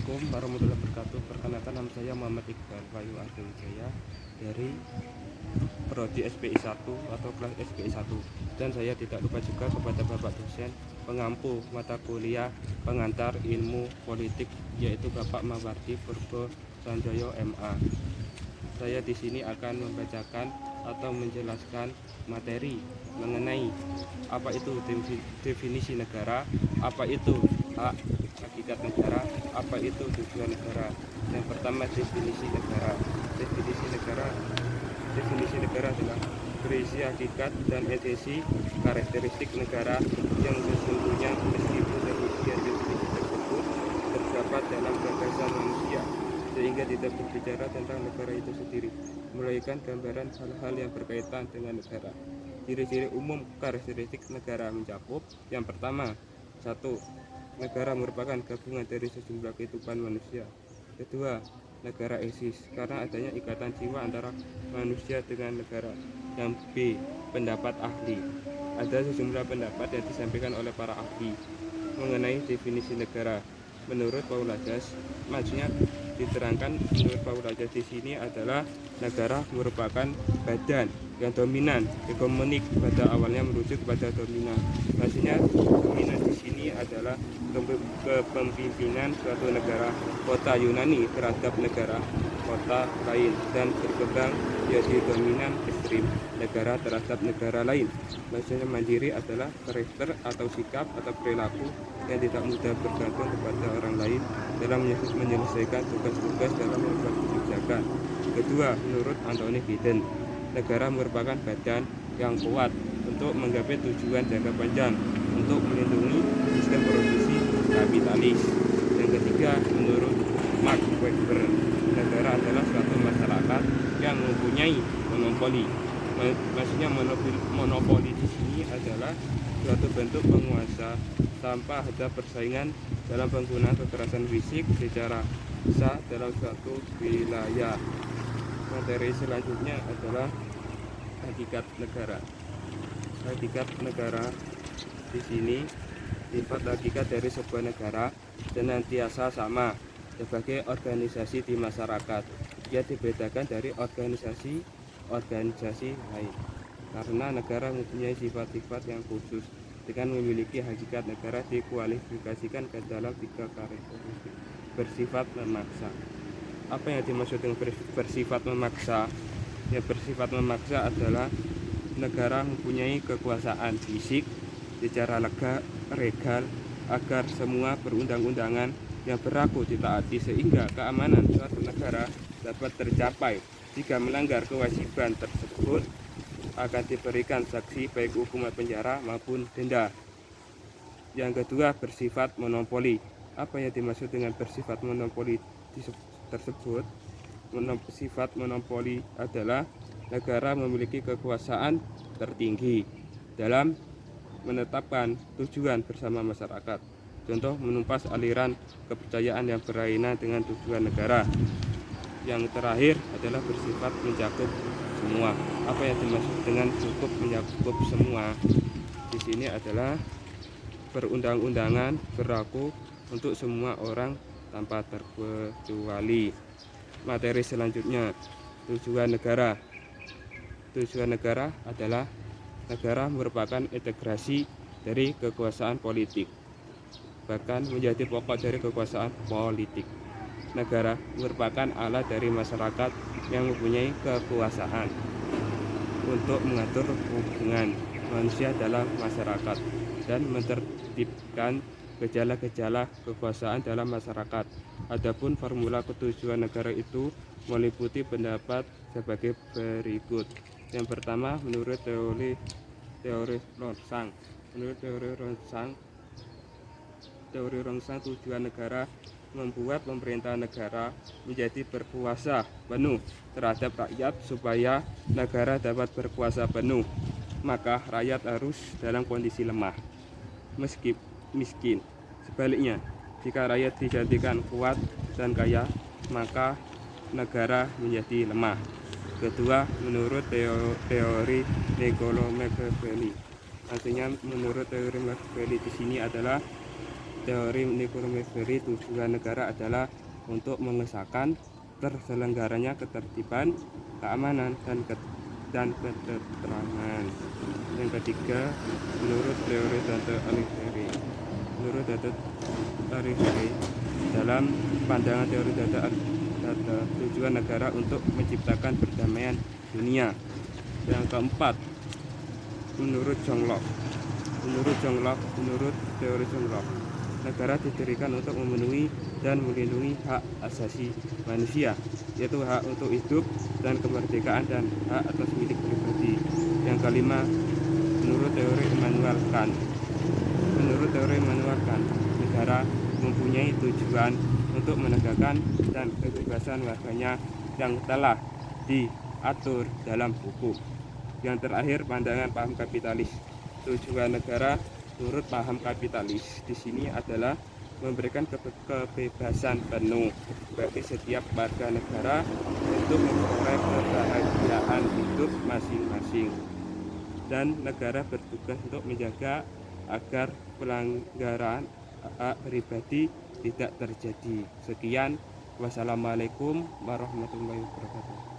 Assalamualaikum warahmatullahi wabarakatuh. Perkenalkan, nama saya Muhammad Iqbal Wahyu Ardiwijaya dari Prodi SPI 1 atau kelas SPI 1, dan saya tidak lupa juga kepada Bapak dosen pengampu mata kuliah pengantar ilmu politik, yaitu Bapak Mawardi Purbo Sanjoyo MA. Saya di sini akan membacakan atau menjelaskan materi mengenai apa itu definisi negara, apa itu hak hakikat negara, apa itu tujuan negara. Yang pertama, definisi negara. Definisi negara adalah berisi hakikat dan esensi karakteristik negara yang sesungguhnya, meskipun demikian definisi tersebut terdapat dalam gagasan manusia, sehingga tidak berbicara tentang negara itu sendiri, melainkan gambaran hal-hal yang berkaitan dengan negara. Ciri-ciri umum karakteristik negara mencakup: yang pertama, 1. Negara merupakan gabungan dari sejumlah kehidupan manusia. Kedua, negara eksis karena adanya ikatan jiwa antara manusia dengan negara. Yang B, pendapat ahli. Ada sejumlah pendapat yang disampaikan oleh para ahli mengenai definisi negara. Menurut Paulajas, maksudnya diterangkan menurut Paulajas di sini adalah negara merupakan badan yang dominan, hegemonik, pada awalnya merujuk pada dominan. Maksudnya dominan di sini adalah kepemimpinan suatu negara kota Yunani terhadap negara kota lain, dan berkembang menjadi dominan ekstrim negara terhadap negara lain. Maksudnya mandiri adalah karakter atau sikap atau perilaku yang tidak mudah bergantung kepada orang lain dalam menyelesaikan tugas-tugas dalam membuat kebijakan. Kedua, menurut Anthony Giddens, negara merupakan badan yang kuat untuk menggapai tujuan jangka panjang untuk melindungi sistem produksi kapitalis. Yang ketiga, menurut Mark Weber, negara adalah suatu masyarakat yang mempunyai monopoli. Maksudnya monopoli di sini adalah suatu bentuk penguasa tanpa ada persaingan dalam penggunaan kekerasan fisik secara sah dalam suatu wilayah. Materi selanjutnya adalah hakikat negara. Hakikat negara di sini, sifat hakikat dari sebuah negara senantiasa sama sebagai organisasi di masyarakat. Ia dibedakan dari organisasi lain karena negara mempunyai sifat-sifat yang khusus. Dengan memiliki hakikat, negara dikualifikasikan ke dalam 3 karakteristik. Bersifat memaksa. Apa yang dimaksud dengan bersifat memaksa? Yang bersifat memaksa adalah negara mempunyai kekuasaan fisik secara legal agar semua perundang-undangan yang berlaku ditaati, sehingga keamanan suatu negara dapat tercapai. Jika melanggar kewajiban tersebut, akan diberikan sanksi baik hukuman penjara maupun denda. Yang kedua, bersifat monopoli. Apa yang dimaksud dengan bersifat monopoli tersebut? Sifat monopoli adalah negara memiliki kekuasaan tertinggi dalam menetapkan tujuan bersama masyarakat. Contoh, menumpas aliran kepercayaan yang berkaitan dengan tujuan negara. Yang terakhir adalah bersifat mencakup semua. Apa yang dimaksud dengan cukup mencakup semua? Di sini adalah perundang-undangan berlaku untuk semua orang tanpa terkecuali. Materi selanjutnya, tujuan negara. Tujuan negara adalah negara merupakan integrasi dari kekuasaan politik, bahkan menjadi pokok dari kekuasaan politik. Negara merupakan alat dari masyarakat yang mempunyai kekuasaan untuk mengatur hubungan manusia dalam masyarakat dan menertibkan gejala-gejala kekuasaan dalam masyarakat. Adapun formula ketujuan negara itu meliputi pendapat sebagai berikut. Yang pertama, menurut teori Ronsang. Menurut teori Ronsang, tujuan negara membuat pemerintahan negara menjadi berkuasa penuh terhadap rakyat. Supaya negara dapat berkuasa penuh, maka rakyat harus dalam kondisi lemah, miskin. Sebaliknya, jika rakyat dijadikan kuat dan kaya, maka negara menjadi lemah. Kedua, menurut teori Niccolo Machiavelli. Artinya, menurut teori Machiavelli di sini adalah teori Nicholas Machiavelli, tujuan negara adalah untuk mengesahkan terselenggaranya ketertiban, keamanan, dan ketentraman. Yang ketiga, menurut teori Dante Alighieri. Menurut Dante Alighieri, dalam pandangan teori Dante, tujuan negara untuk menciptakan perdamaian dunia. Yang keempat, menurut teori John Locke, negara didirikan untuk memenuhi dan melindungi hak asasi manusia, yaitu hak untuk hidup dan kemerdekaan dan hak atas milik pribadi. Yang kelima, menurut teori Immanuel Kant, negara mempunyai tujuan untuk menegakkan dan kebebasan warganya yang telah diatur dalam hukum. Yang terakhir, pandangan paham kapitalis. Tujuan negara menurut paham kapitalis di sini adalah memberikan kebebasan penuh bagi setiap warga negara untuk memperoleh kebahagiaan hidup masing-masing, dan negara bertugas untuk menjaga agar pelanggaran hak pribadi tidak terjadi. Sekian, wassalamualaikum warahmatullahi wabarakatuh.